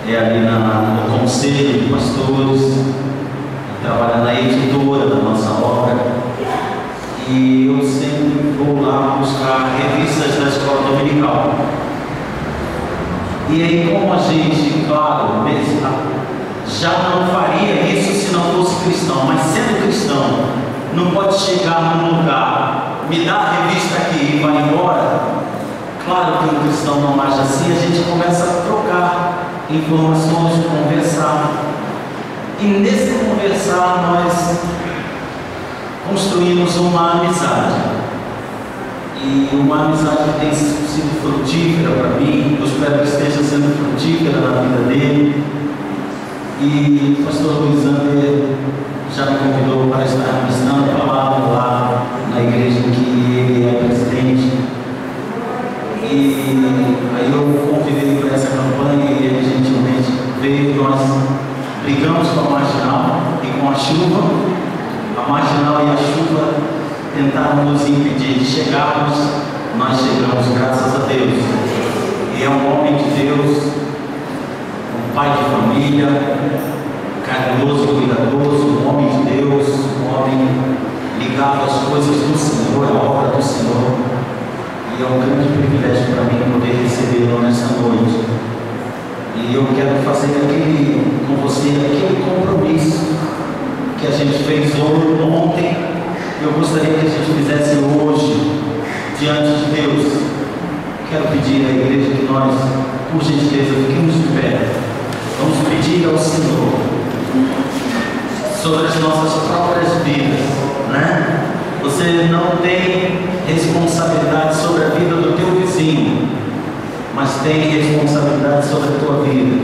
é ali no conselho de pastores, trabalha na editora da nossa obra, e eu sempre vou lá buscar revistas da escola dominical. E aí, como a gente, claro, já não faria isso se não fosse cristão, mas sendo cristão, não pode chegar num lugar, me dá a revista aqui e vai embora. Claro que um cristão não age assim, a gente começa a trocar informações, conversar. E nesse conversar nós construímos uma amizade. E uma amizade que tem sido frutífera para mim, eu espero que esteja sendo frutífera na vida dele. E o pastor Luiz Ander já me convidou para estar ministrando a palavra lá na igreja que ele é presidente. E aí eu convidei para essa campanha e ele gentilmente veio. Nós brigamos com a Marginal e com a chuva. A Marginal e a chuva tentaram nos impedir de chegarmos. Nós chegamos, graças a Deus. E é um homem de Deus, um pai de família, carinhoso, cuidadoso, um homem de Deus, um homem ligado às coisas do Senhor, à obra do Senhor. E é um grande privilégio para mim poder recebê-lo nessa noite. E eu quero fazer com você aquele compromisso que a gente fez ontem. Eu gostaria que a gente fizesse hoje, diante de Deus. Quero pedir à igreja que nós, por gentileza, fiquemos de pé. Vamos pedir ao Senhor sobre as nossas próprias vidas, né? Você não tem responsabilidade sobre a vida do teu vizinho, mas tem responsabilidade sobre a tua vida.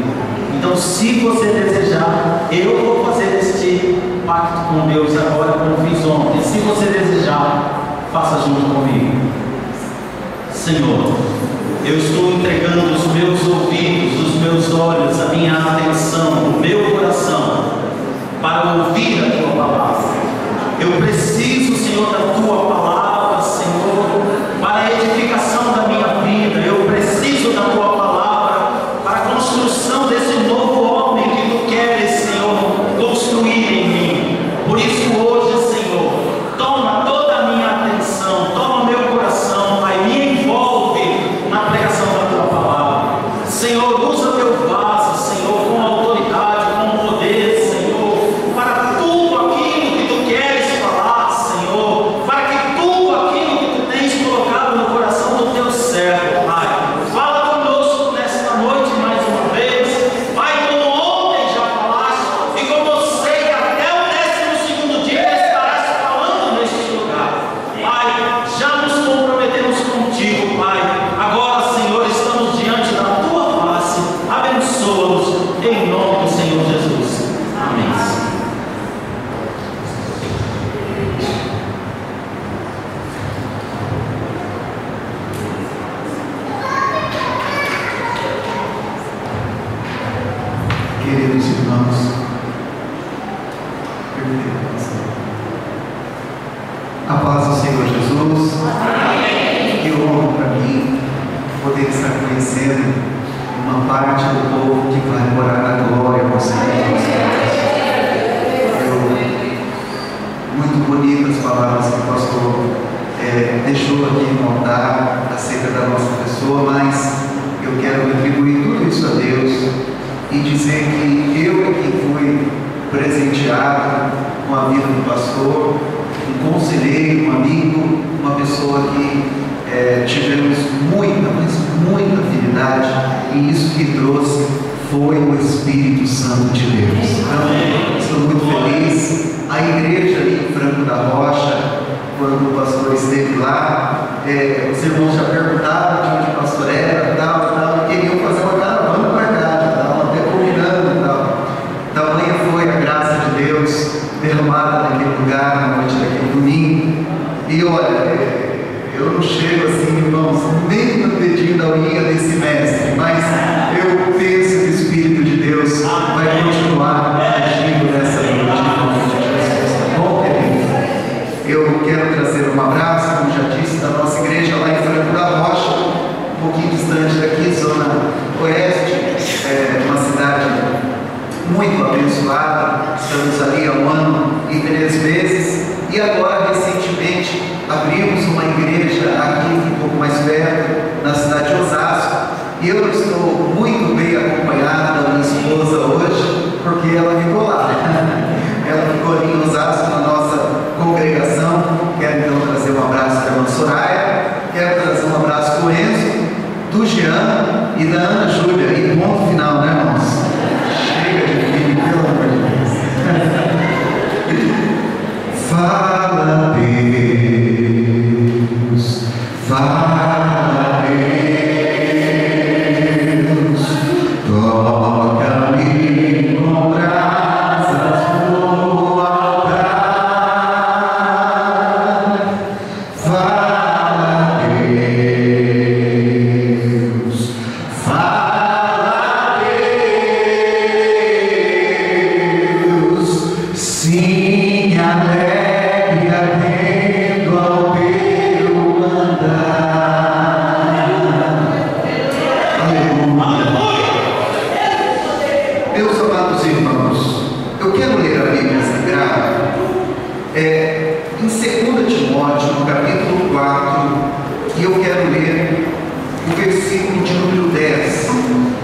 Então, se você desejar, eu vou fazer este pacto com Deus agora, como fiz ontem. Se você desejar, faça junto comigo. Senhor, eu estou entregando os meus ouvidos, os meus olhos, a minha atenção, o meu coração, para ouvir a tua palavra. Eu preciso, Senhor, da tua palavra, Senhor, para a edificação da minha vida. Eu preciso da tua palavra para a construção desse novo homem que tu queres, Senhor, construir em mim. Por isso hoje, Senhor, toma toda a minha atenção, toma meu coração, Pai, me envolve na pregação da tua palavra. Senhor, usa meu vaso, Senhor, com autoridade, com poder, Senhor, para tudo aquilo que tu queres falar, Senhor, para que tudo aquilo que tu tens colocado no coração do teu servo, Pai, fala conosco nesta noite mais uma vez, Pai, como ontem já falaste, e como eu sei que até o 12º dia estarás falando neste lugar. Pai, já nos comprometemos contigo, Pai. Agora, Senhor, estamos diante da tua face. Abençoa-nos em nome do Senhor Jesus. Amém. Queridos irmãos, a paz do Senhor Jesus. Que honra para mim poder estar conhecendo uma parte do povo que vai morar na glória com o Senhor. Muito bonitas as palavras que o pastor deixou aqui no altar acerca da nossa pessoa, mas eu quero retribuir tudo isso a Deus e dizer que eu é que fui presenteado com a vida do pastor, um conselheiro, um amigo, uma pessoa que tivemos muita, mas muita afinidade, e isso que trouxe foi o Espírito Santo de Deus. Então, estou muito feliz. A igreja ali em Franco da Rocha, quando o pastor esteve lá, os irmãos já perguntaram de onde o pastor era, tal, e queriam fazer uma caravana para cá, estavam até combinando e tal. Tamanha foi a graça de Deus derramada naquele lugar, na noite daquele domingo. E olha, eu não chego assim, irmãos, nem no dedinho da unha desse mestre, mas eu penso que o Espírito de Deus vai continuar agindo nessa noite, em nome de Jesus. Tá bom, querido? Eu quero trazer um abraço, como já disse, da nossa igreja lá em Franco da Rocha, um pouquinho distante daqui, zona oeste. muito abençoada. Estamos ali há 1 ano e 3 meses e agora recentemente abrimos uma igreja aqui um pouco mais perto, na cidade de Osasco, e eu estou muito bem acompanhado da minha esposa hoje, porque ela ficou lá. Ela ficou ali em Osasco, na nossa congregação. Quero então trazer um abraço para a irmã Soraya, quero trazer um abraço para o Enzo, do Jean e da Ana Júlia, e ponto final, né, irmãos? Chega de filho, pelo amor de Deus. Fala, Deus, fala, Deus, toca-me com brasas no altar. Fala, Deus, fala, Deus, sim, alegre atendo ao teu mandar. Aleluia. Meus amados irmãos, eu quero ler a Bíblia Sagrada em 2 Timóteo, no capítulo 4, e eu quero ler o versículo de número 10,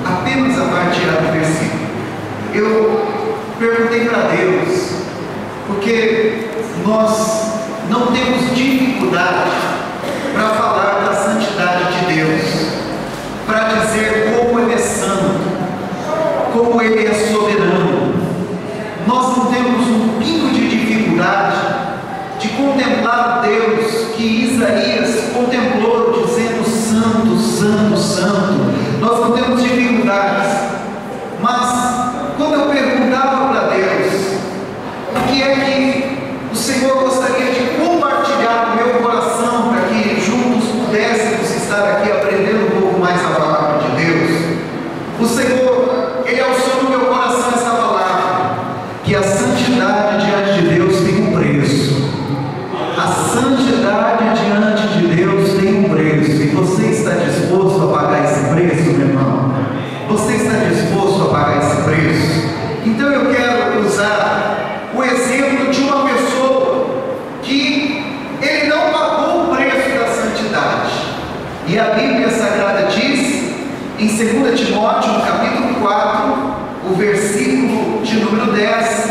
apenas a parte A do versículo. Eu perguntei para Deus, porque nós não temos dificuldade para falar da santidade de Deus, para dizer como Ele é santo, como Ele é soberano. Nós não temos um pingo de dificuldade de contemplar o Deus que Isaías contemplou, dizendo santo, santo, santo. Nós não temos dificuldades, mas quando eu perguntava para Deus o que é que o Senhor gostaria de compartilhar no meu coração, para que juntos pudéssemos estar aqui aprendendo um pouco mais a palavra de Deus, o Senhor, Ele alçou no meu coração essa palavra, que a santidade diante de Deus tem um preço. A santidade diante de Deus tem um preço, e você está disposto a pagar esse preço, meu irmão? Você está disposto a pagar esse preço? Então eu quero usar o exemplo de uma pessoa que ele não pagou o preço da santidade. E a Bíblia Sagrada diz, em 2 Timóteo, no capítulo 4, o versículo de número 10,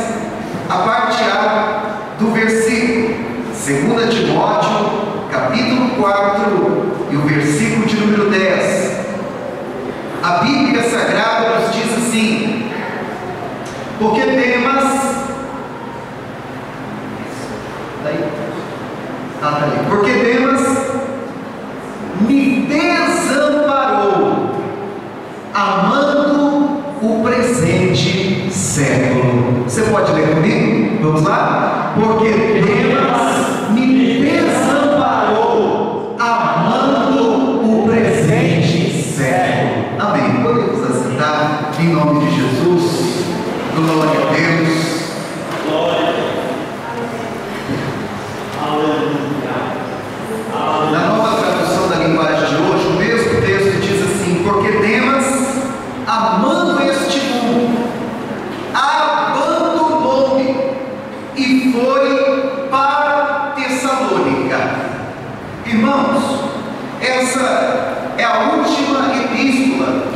a parte A do versículo. 2 Timóteo, capítulo 4, e o versículo de número 10. A Bíblia Sagrada nos diz assim: porque Demas, porque Demas me desamparou, amando o presente século. Você pode ler comigo? Vamos lá? Porque Demas me desamparou, amando o presente século. Amém. Podemos assentar em nome de Jesus. Glória a Deus. Glória. Aleluia. Na nova tradução da linguagem de hoje, o mesmo texto diz assim: porque Demas, amando este mundo, abandonou-me e foi para Tessalônica. Irmãos, essa é a última epístola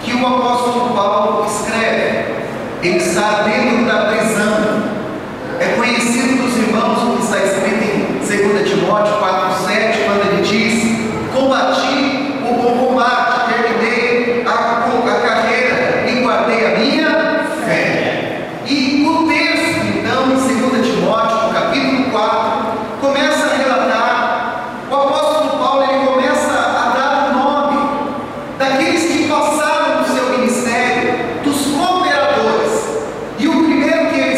que o apóstolo Paulo escreve. Ele está dentro da prisão. É conhecido dos irmãos o que está escrito em 2 Timóteo 4,7, quando ele diz: combati o bom combate, terminei a carreira e guardei a minha fé. E o texto, então, em 2 Timóteo, no capítulo 4, começa a relatar, o apóstolo Paulo, ele começa a dar o nome daqueles que passaram no seu ministério, dos cooperadores. E o primeiro que ele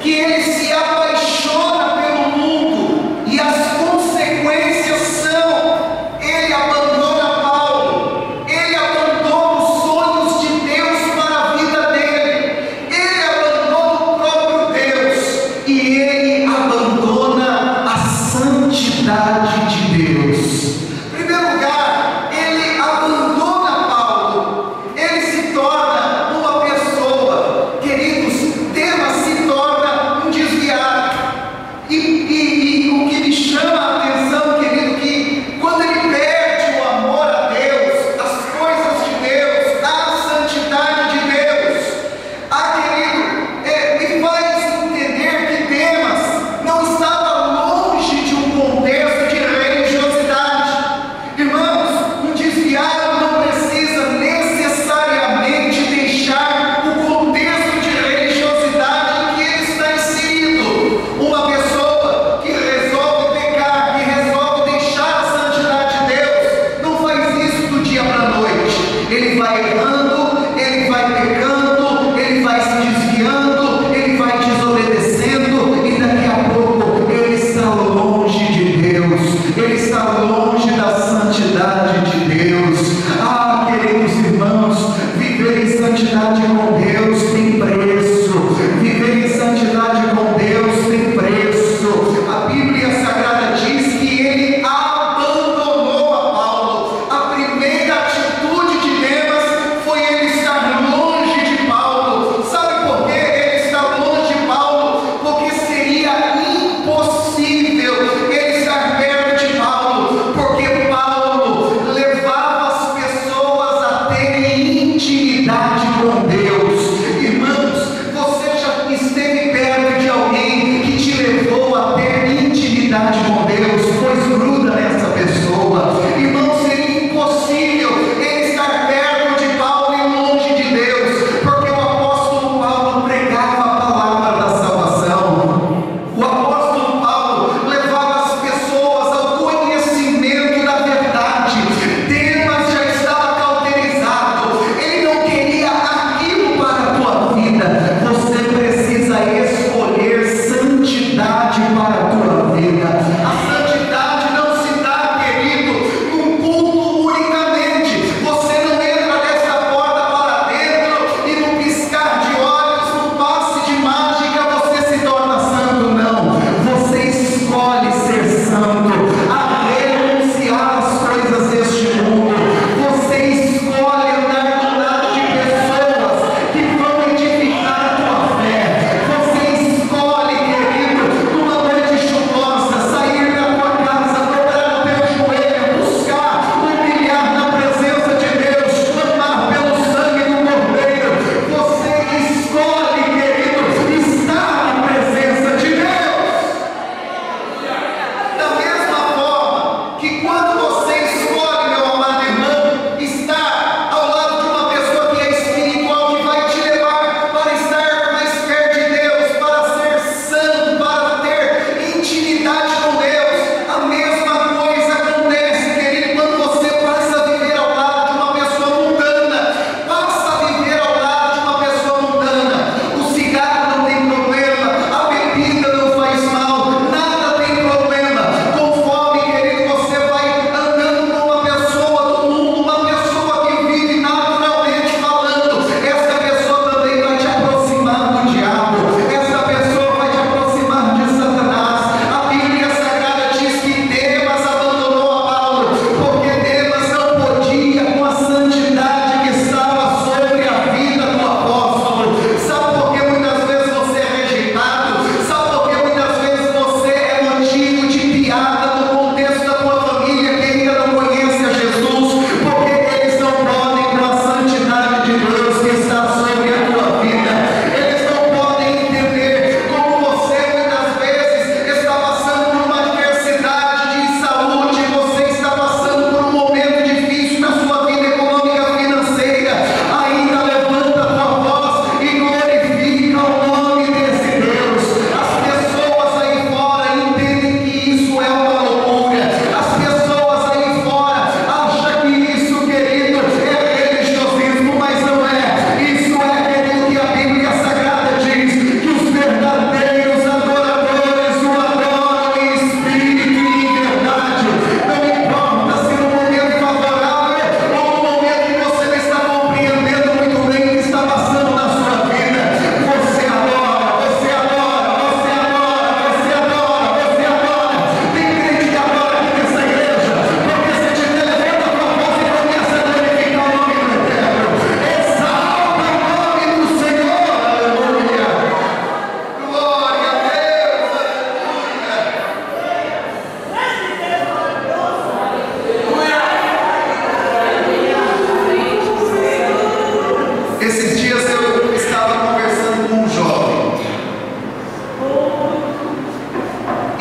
que ele se apaixona pelo mundo e as consequências são: ele abandona Paulo, ele abandona os sonhos de Deus para a vida dele, ele abandona o próprio Deus e ele abandona a santidade de Deus. Em primeiro lugar, ele abandona Paulo, ele se torna uma pessoa, queridos, Demas se torna um desviado. E o que me chama a atenção, querido, que quando ele perde o amor a Deus, as coisas de Deus, a santidade de Deus, querido, me faz entender que Demas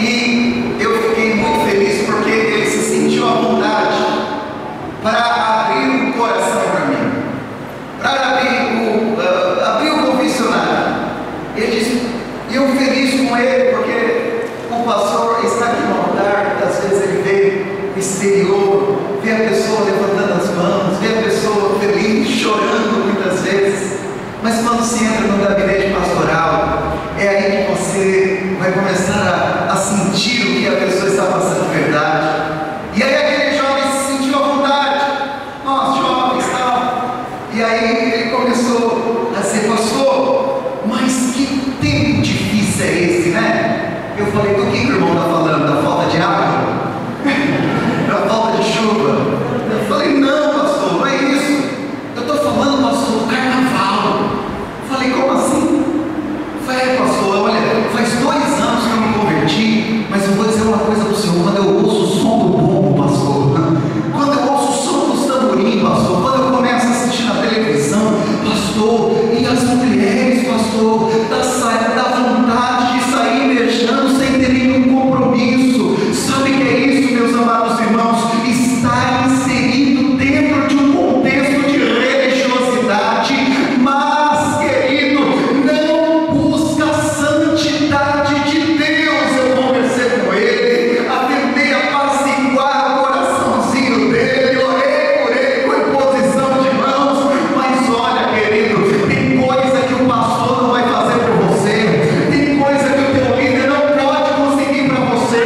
E eu fiquei muito feliz porque ele se sentiu à vontade para abrir o coração para mim, para abrir o confessionário. Ele disse, e eu feliz com ele, porque o pastor está aqui no altar, às vezes ele vê o exterior, vê a pessoa levantando as mãos, vê a pessoa feliz, chorando muitas vezes, mas quando se entra no gabinete pastoral, é aí que você vai começar a sentir o que a pessoa está passando de verdade. E aí aquele jovem se sentiu à vontade, nós jovens tal, e aí ele começou a dizer, pastor, mas que tempo difícil é esse, né? Eu falei, do que o irmão está falando? Da falta de água? Da falta de chuva? Eu falei, não pastor, não é isso, eu estou falando, pastor, do carnaval. Eu falei, como assim? Eu falei, pastor, olha, faz 2 anos que eu me converti, mas eu vou dizer uma coisa para o senhor, quando eu ouço o som do bombo, pastor, quando eu ouço o som dos tamborins, pastor, quando eu começo a assistir na televisão, pastor, e as mulheres, pastor, dá vontade de sair beijando sem ter nenhum compromisso. Sabe o que é isso, meus amados irmãos? Estar inserido dentro de um contexto de religiosidade, mas, querido, não busca a santidade de Deus. Eu conversei com ele, tentei apaciguar o coraçãozinho dele, orei por ele com imposição de mãos, mas olha, querido, tem coisa que o pastor não vai fazer por você, tem coisa que o teu líder não pode conseguir para você,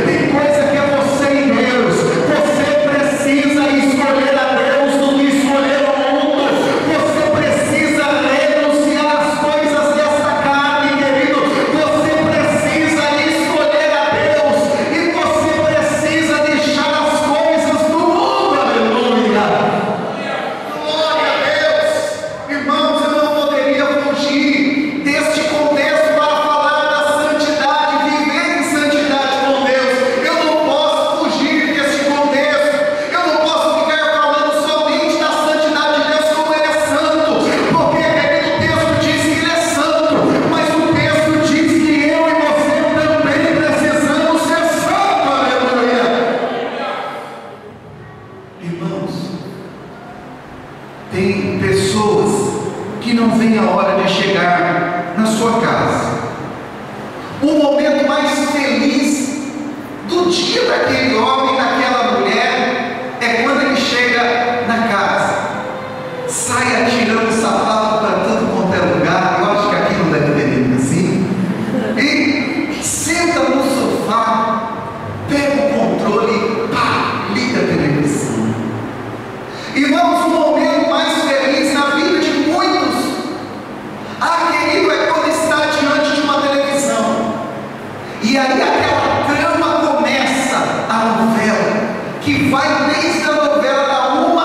tem coisa que é você e Deus. Você precisa escolher a Deus do que escolher o mundo. Você precisa renunciar às coisas desta carne, querido. Você precisa escolher a Deus e você precisa deixar as coisas do mundo. Aleluia! Glória a Deus! Irmãos, eu não poderia fugir deste contexto para falar da santidade, viver em santidade com Deus. Eu não posso fugir deste contexto. Eu não posso ficar falando somente da santidade de Deus como Ele é santo, porque o texto diz que Ele é santo, mas o texto diz que eu e você também precisamos ser santos. Aleluia! Irmãos, tem pessoas que não veem a hora de chegar na sua casa. O momento mais feliz do dia daquele homem, daquela mulher, é quando ele chega na casa, sai atirando o sapato para tudo quanto é lugar. Eu acho que aqui não deve ter ninguém assim. E senta no sofá, pega o controle, pá, liga a televisão. Irmãos, o momento mais feliz na vida de muitos, querido, é quando está diante de uma televisão. E aí aquela trama começa, a novela, que vai desde a novela da 1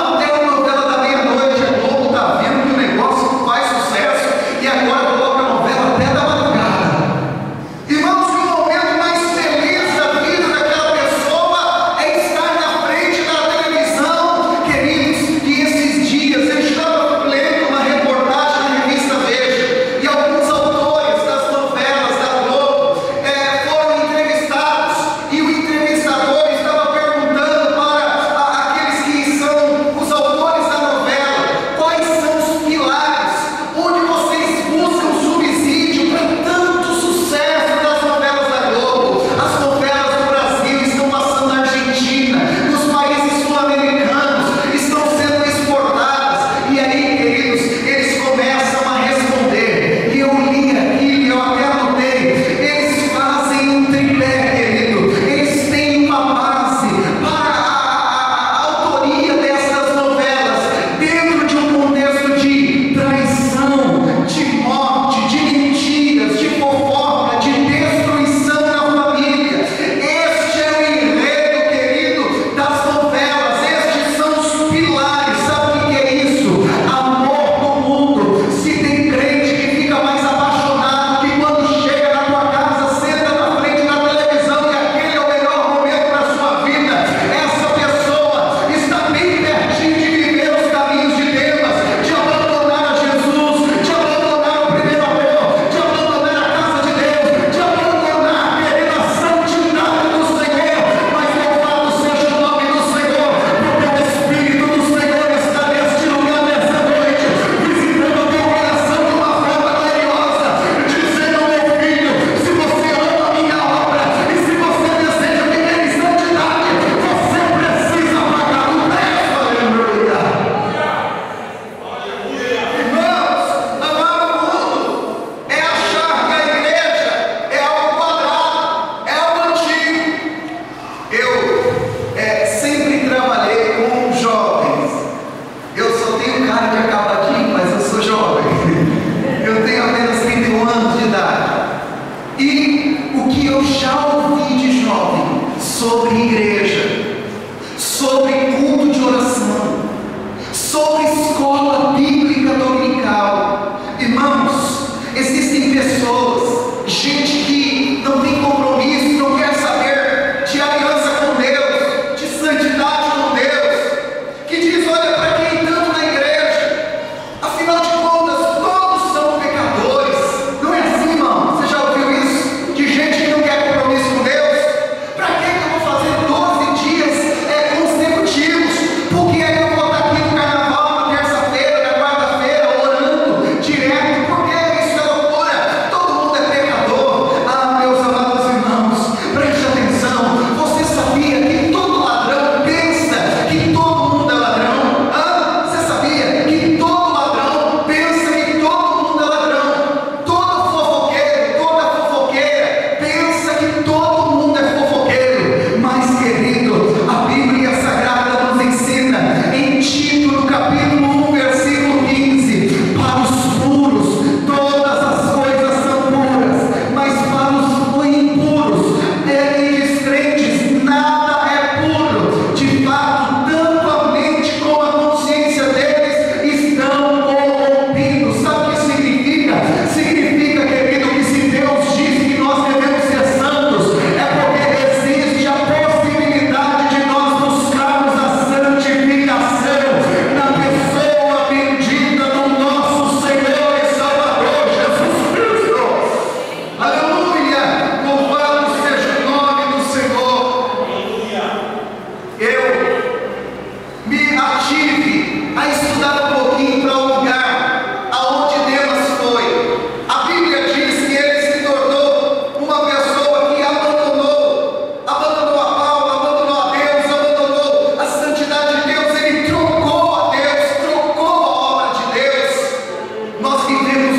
o que eu já ouvi de jovem sobre igreja, sobre culto de oração, sobre escola bíblica dominical. Irmãos, existem pessoas, gente que não tem compromisso, não quer saber de aliança com Deus, de santidade com Deus, que diz: olha, para quem tanto na igreja? Afinal de contas, todos são pecadores. Não é assim, irmão? Você já ouviu isso? De gente que não quer compromisso com Deus? Para que eu vou fazer 12 dias consecutivos? Por que é que eu vou estar aqui no carnaval, na terça-feira, na quarta-feira, orando direto? Por que isso é loucura? Todo mundo é pecador. Ah, meus amados irmãos, preste atenção. Você sabia que todo ladrão pensa que todo mundo é ladrão? Ah, você sabia que todo ladrão pensa que todo mundo é ladrão? Todo fofoqueiro, toda fofoqueira pensa que todo mundo é fofoqueiro. Mas, querido, a Bíblia Sagrada nos ensina em Tito, no capítulo 1, versículo 15: para os puros todas as coisas são puras, mas para os impuros e descrentes nada é puro. De fato, tanto a mente como a consciência deles estão corrompidos. Sabe o que significa? Significa, querido, que se Deus diz que nós devemos ser santos, é porque existe a possibilidade de nós buscarmos a santificação na pessoa bendita do nosso Senhor e Salvador Jesus Cristo. Aleluia! Louvado seja o nome do Senhor. Eu me ative a estudar um pouquinho para o lugar aonde Demas foi. A Bíblia diz que ele se tornou uma pessoa que abandonou a Paulo, abandonou a Deus, abandonou a santidade de Deus. Ele trocou a Deus, trocou a obra de Deus. Nós vivemos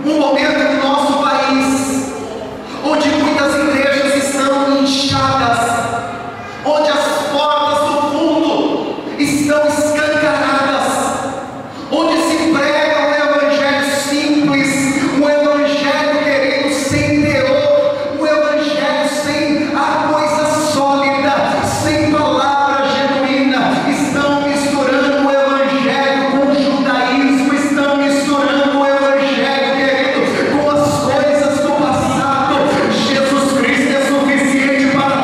um momento no nosso país onde muitas igrejas estão inchadas, onde as portas do fundo estão escancaradas, onde se prega um evangelho simples, um evangelho, querido, sem teor, um evangelho sem a coisa sólida, sem palavra genuína. Estão misturando o evangelho com o judaísmo, estão misturando o evangelho, querido, com as coisas do passado. Jesus Cristo é suficiente para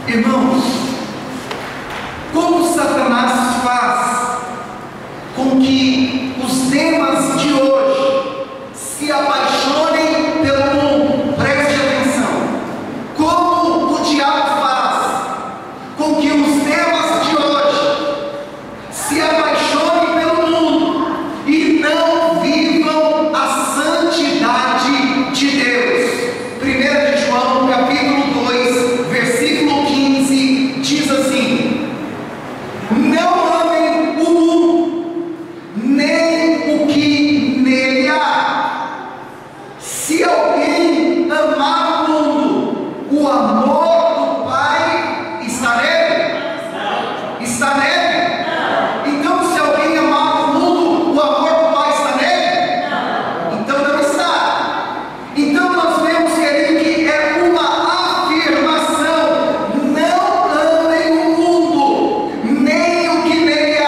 Irmãos, como Satanás faz com que os temas de hoje se apaixonem pelo mundo? Preste atenção. Como o diabo faz com que os temas de hoje se apaixonem pelo mundo e não vivam a santidade de Deus? 1 de João, capítulo 2, versículo 15, diz assim: não amem o mundo, nem o que nele há. Se alguém amar o mundo, o amor do Pai está nele? Está nele? Então, se alguém amar o mundo, o amor do Pai está nele? Então não está. Então nós vemos, querido, que é uma afirmação: não amem o mundo, nem o que nele há.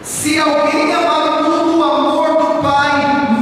Se alguém amar o mundo, o amor do Pai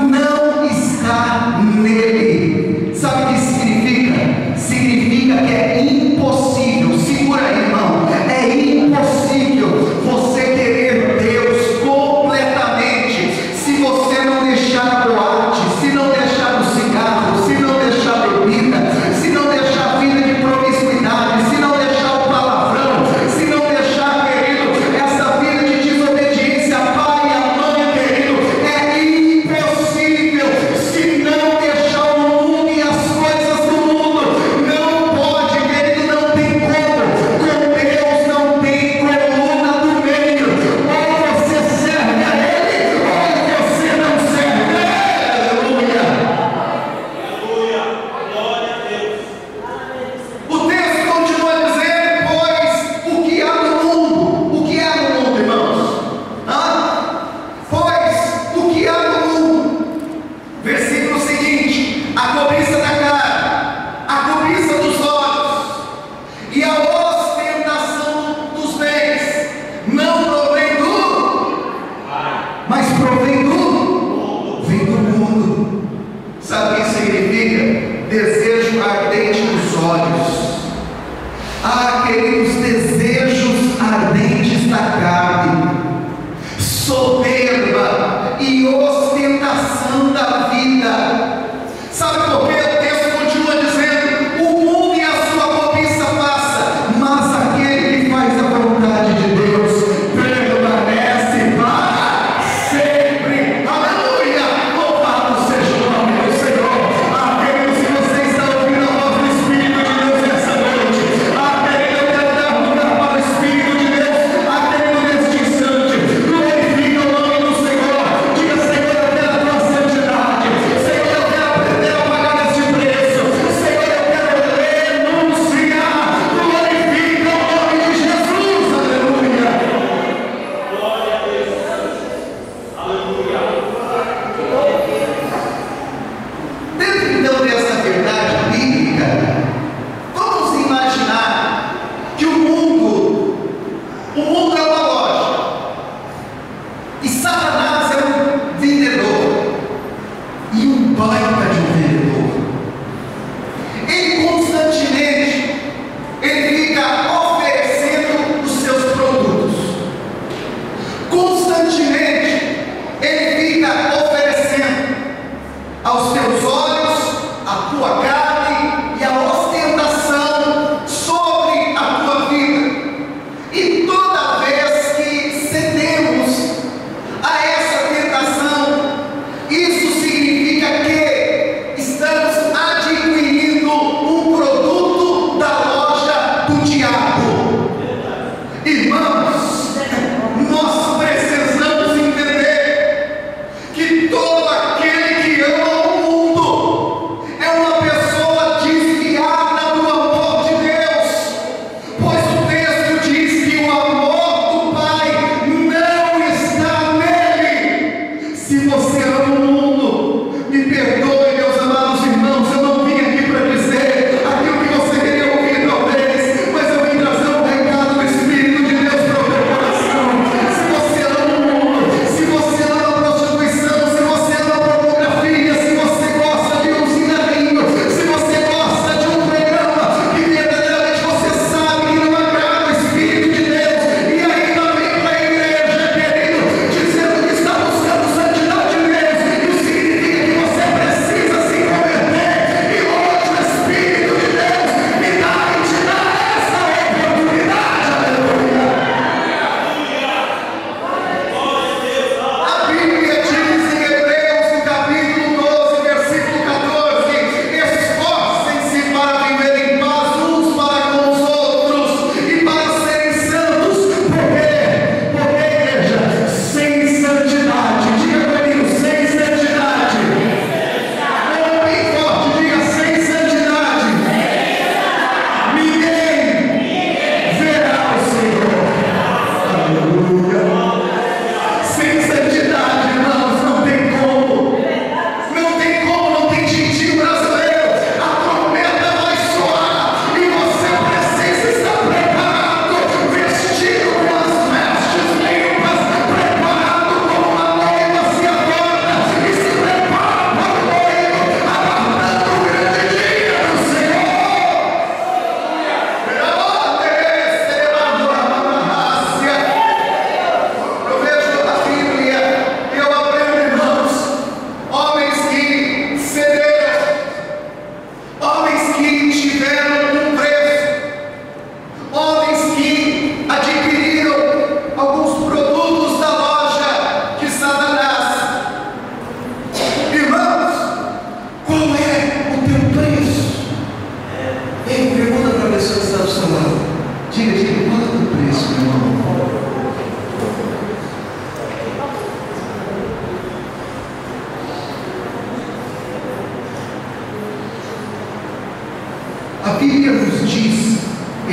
não está nele. Sabe o que significa? Significa que é impossível. Segura aí, irmão. É impossível você querer Deus completamente se você não deixar a boate, se não deixar o cigarro, se não deixar a bebida, se não deixar a vida de promiscuidade, se não deixar o palavrão, se não deixar, querido, essa vida de desobediência a pai e a mãe, querido. É impossível. Se não deixar o mundo e as coisas do mundo, não pode, querido, não tem como. Com Deus não tem coluna do meio. Ou você serve a Ele, ou você não serve a Ele. Aleluia. Glória a Deus. O texto continua dizendo: pois o que há no mundo, o que há no mundo, irmãos? Pois o que há no mundo, versículo seguinte: a cobiça da carne, a cobiça dos olhos e a ostentação dos bens, não provém do, mas provém do, vem do mundo. Sabe o que significa? Desejo ardente dos olhos. Queridos, desejos ardentes da carne, soberba e ostentação da vida. Sabe por quê? O texto continua dizendo: o mundo e a sua cobiça passa, mas aquele que faz a vontade de Deus permanece para sempre. Aleluia! Louvado seja o nome do Senhor. Querido, se você está ouvindo a voz do Espírito de Deus nessa noite, querido, eu quero dar lugar para o Espírito de Deus, querido, neste instante. Glorifica o nome do Senhor. Diga: Senhor,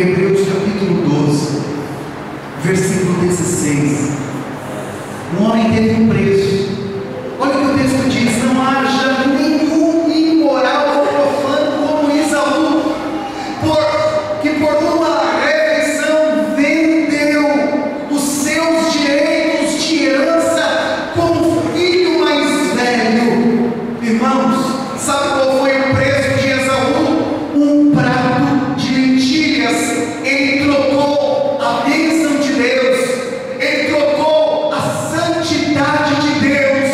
Hebreus capítulo 12, versículo 16. Um homem teve um preço. Olha o que o texto diz: não haja nenhum imoral ou profano como Esaú, que por uma refeição vendeu os seus direitos de herança como filho mais velho. Irmãos, sabe qual foi o preço de Esaú? Um prato de lentilhas. Ele trocou a bênção de Deus, ele trocou a santidade de Deus.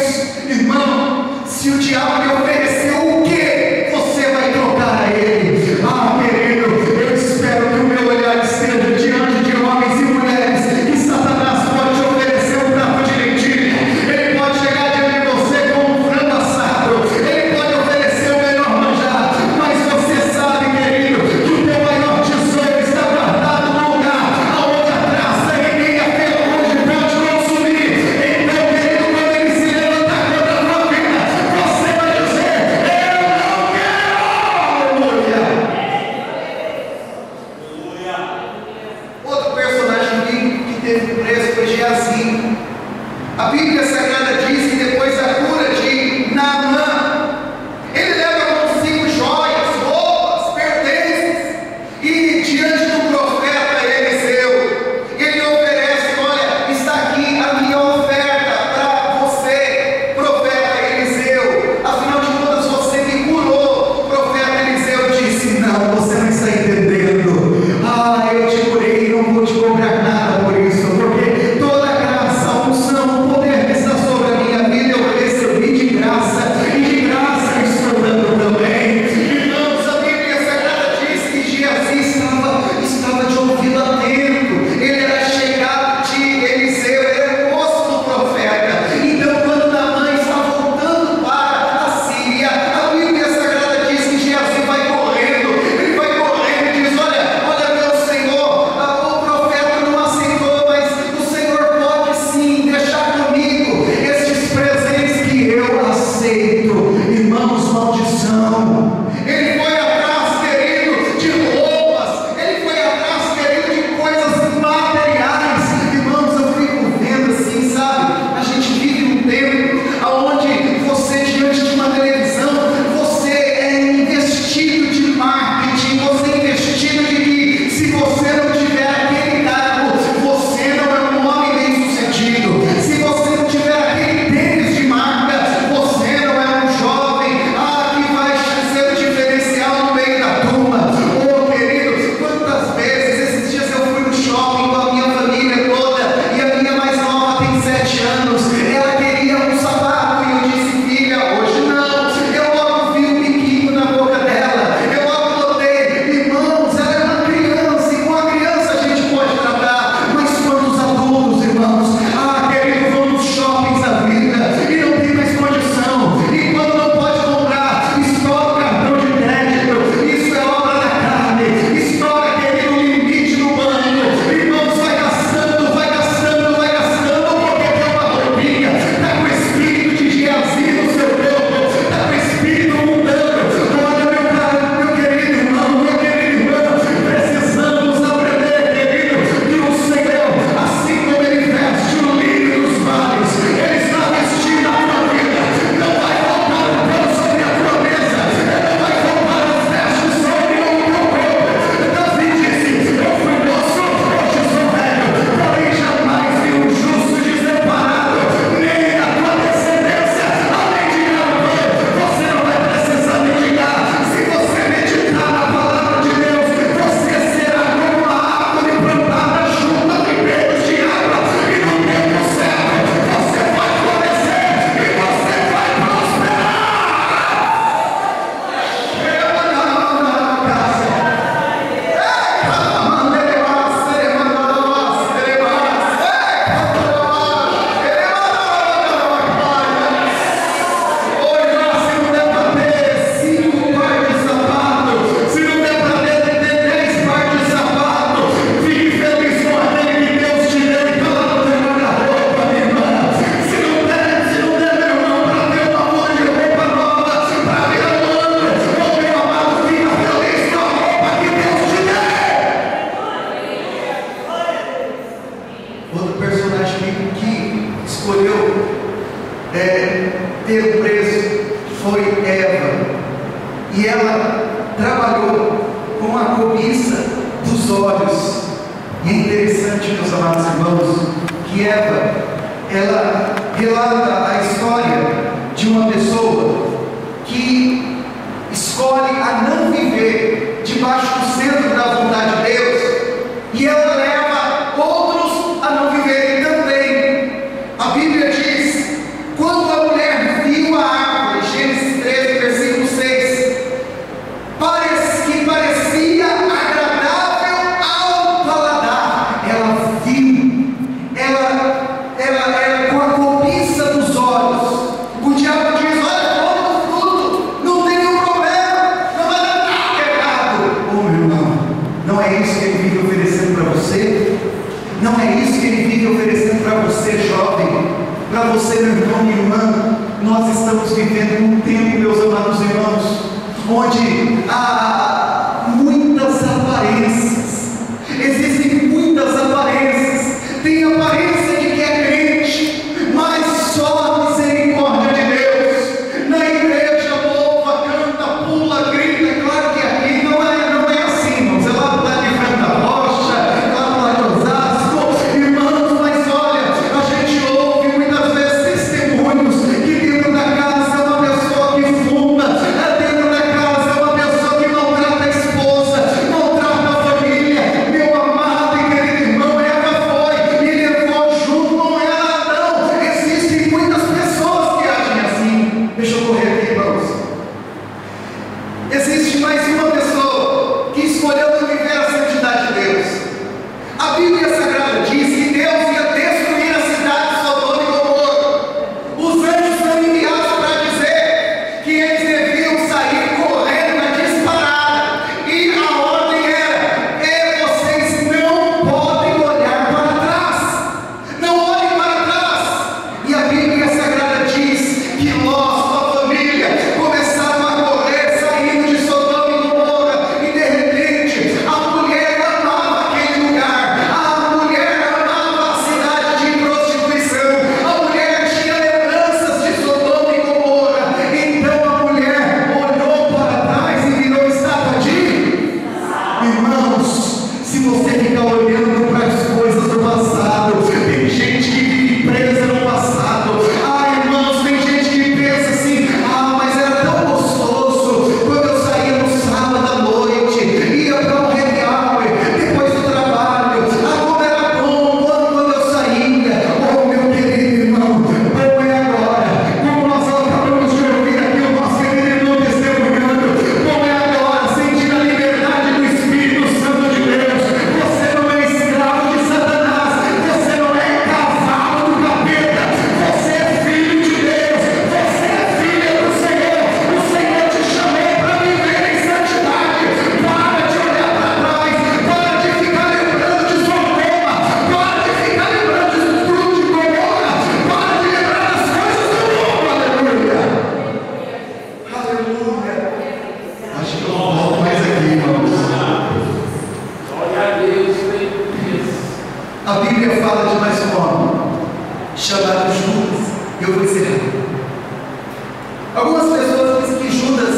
Irmão, se o diabo lhe ofereceu o que você vai trocar a ele? Ah, querido, eu espero que o meu olhar esteja diante de homens e mulheres que Satanás pode te oferecer um prato de lentilha. Ele pode chegar diante de você com um frango assado, ele pode oferecer o melhor manjar, mas você sabe, querido, que o teu maior tesouro está guardado no lugar aonde a traça e nem a ferrugem pode consumir. Então, querido, quando ele se levantar contra a tua vida, você vai dizer: eu não quero. Aleluia. Outro personagem que teve preso foi Geazi. A Bíblia Sagrada diz que depois da cura de Naamã, ele leva consigo joias, roupas, pertences, e diante do profeta Eliseu, ele oferece: olha, está aqui a minha oferta para você, profeta Eliseu, afinal de contas você me curou. O profeta Eliseu disse: não, você não está entendendo. Ah, eu te curei e não vou te cobrar nada por isso, porque toda a graça, a unção, o poder está dos olhos. E é interessante, meus amados irmãos, que Eva, ela relata a história de uma pessoa que escolhe a não viver debaixo do centro da vontade de Deus, e ela leva outros a não viverem também. A Bíblia diz: quando a mulher viu a árvore, Gênesis 13, versículo 6, parecia agradável ao paladar. Ela viu, ela com a cobiça dos olhos. O diabo diz: olha, come o fruto, não tem nenhum problema, não vai dar nada errado. Oh, meu irmão, não é isso que ele vive oferecendo para você? Não é isso que ele vive oferecendo para você, jovem, para você, meu irmão, minha irmã? Nós estamos vivendo um tempo, meus amados irmãos, onde há muitas aparências. Existem muitas aparências. Tem aparência de que é crente, mas só a misericórdia de Deus. Na igreja louva, canta, pula, grita. É claro que aqui não é assim, irmãos. É lá de frente da rocha, lá de Osasco, irmãos. Mas olha, a gente ouve muitas vezes testemunhos que dentro da casa é uma pessoa que fuma, dentro da casa é uma pessoa que maltrata a esposa, maltrata a família. Meu amado e querido irmão, Eva foi e levou junto com ela Adão. Existem muitas pessoas que agem assim. Deixa eu correr aqui, irmãos. Existe mais uma pessoa que escolheu não viver a santidade de Deus. A Bíblia Sagrada diz que Deus ia destruir a cidade de Sodoma e Gomorra. Os anjos são enviados para dizer que eles deviam sair correndo na disparada. E a ordem era: vocês não podem olhar para trás. Não olhem para trás. E a Bíblia Sagrada diz que Ló, sua família, começaram a correr, saindo de Sodoma e Gomorra. E de repente, a mulher amava aquele lugar. A mulher amava a cidade de prostituição. A mulher tinha lembranças de Sodoma e Gomorra. Então a mulher olhou para trás e virou estátua de... Irmãos, se você ficar olhando para as coisas do passado, tem gente que vive presa no passado. Ah, irmãos, tem gente que pensa assim: ah, mas era tão gostoso quando eu saía no sábado à noite, ia para um happy hour depois do trabalho. Ah, como era bom quando eu saía. Oh, meu querido irmão, como é agora? Como nós acabamos de ouvir aqui o nosso querido irmão testemunhando. Como é agora sentir a liberdade do Espírito Santo de Deus? Você não é escravo de Satanás, você não é cavalo do capeta, você é filho de Deus, você é filha do Senhor. O Senhor te chamou para viver em santidade. Para de olhar para trás, para de ficar lembrando de Sodoma, para de ficar lembrando de fruto de Gomorra, para de lembrar das coisas do mundo. Aleluia, aleluia. Acho que eu não volto mais aqui, irmãos. Glória a Deus, A Bíblia fala de mais um homem chamado Judas. Eu vou encerrar. Algumas pessoas dizem que Judas,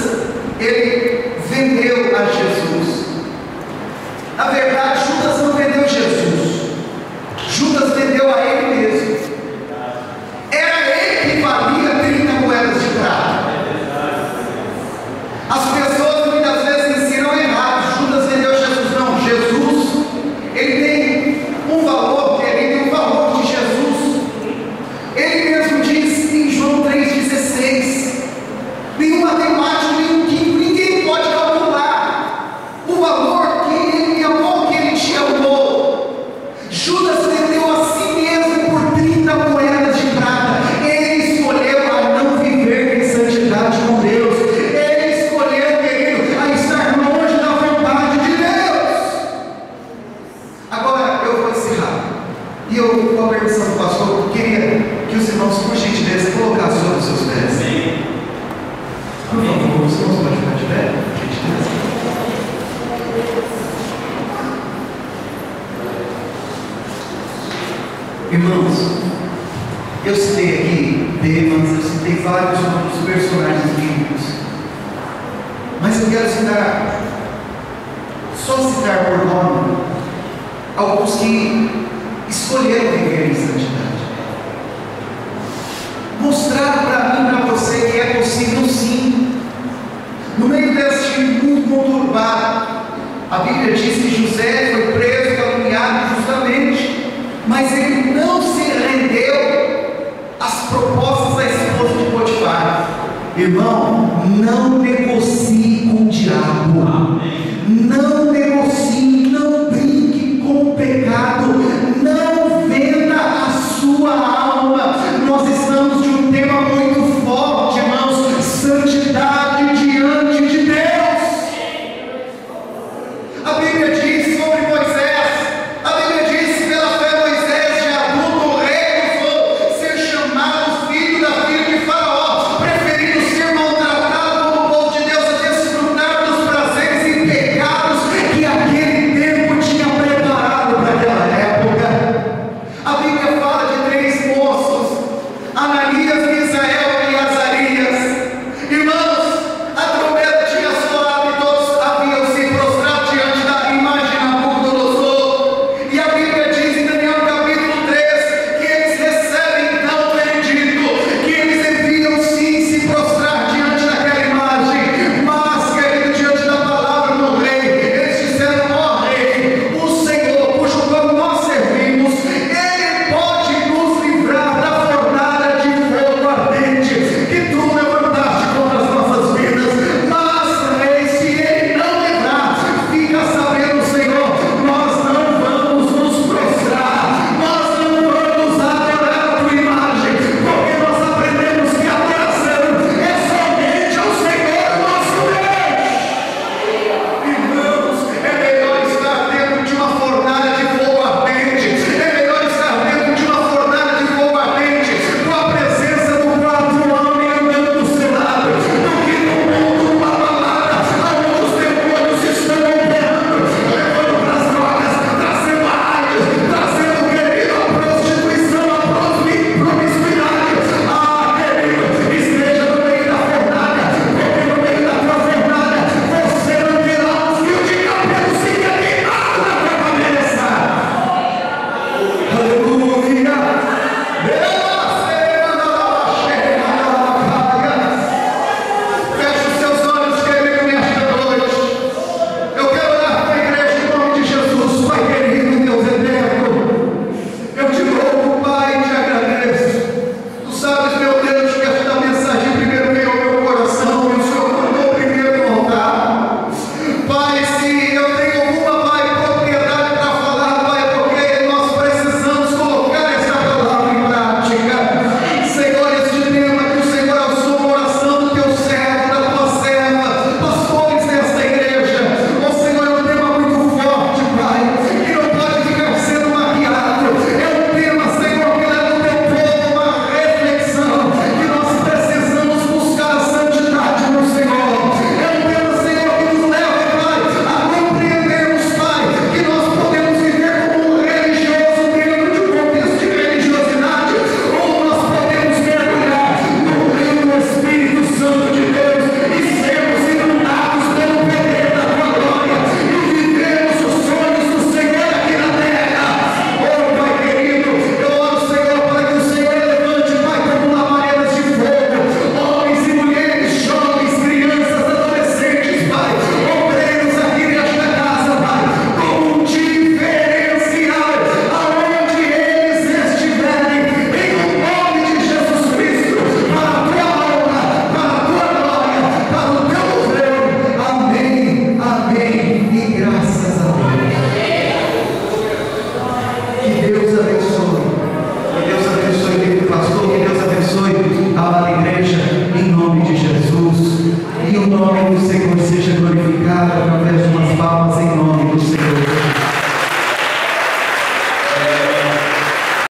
ele vendeu a Jesus. Na verdade, Judas não vendeu Jesus. Judas vendeu a ele mesmo. Era ele que valia 30 moedas de prata. As pessoas muitas vezes ensinam errado. Judas vendeu Jesus. Não, Jesus, ele tem um valor, ele tem um valor de Jesus. Ele mesmo diz em João 3,16: nenhum matemático, nenhum químico, ninguém pode calcular o valor que ele amou, que ele te amou. Judas vendeu a si mesmo por 30 moedas de prata. Ele escolheu a não viver em santidade com Deus. Ele escolheu, querido, a estar longe da vontade de Deus. Agora eu vou encerrar. E eu, com a permissão do pastor, queria que os irmãos, por gentileza, colocassem sobre os seus pés. Por favor, os irmãos podem ficar de pé, por gentileza. Irmãos, eu citei aqui Demas, eu citei vários outros personagens bíblicos, mas eu quero citar só citar por nome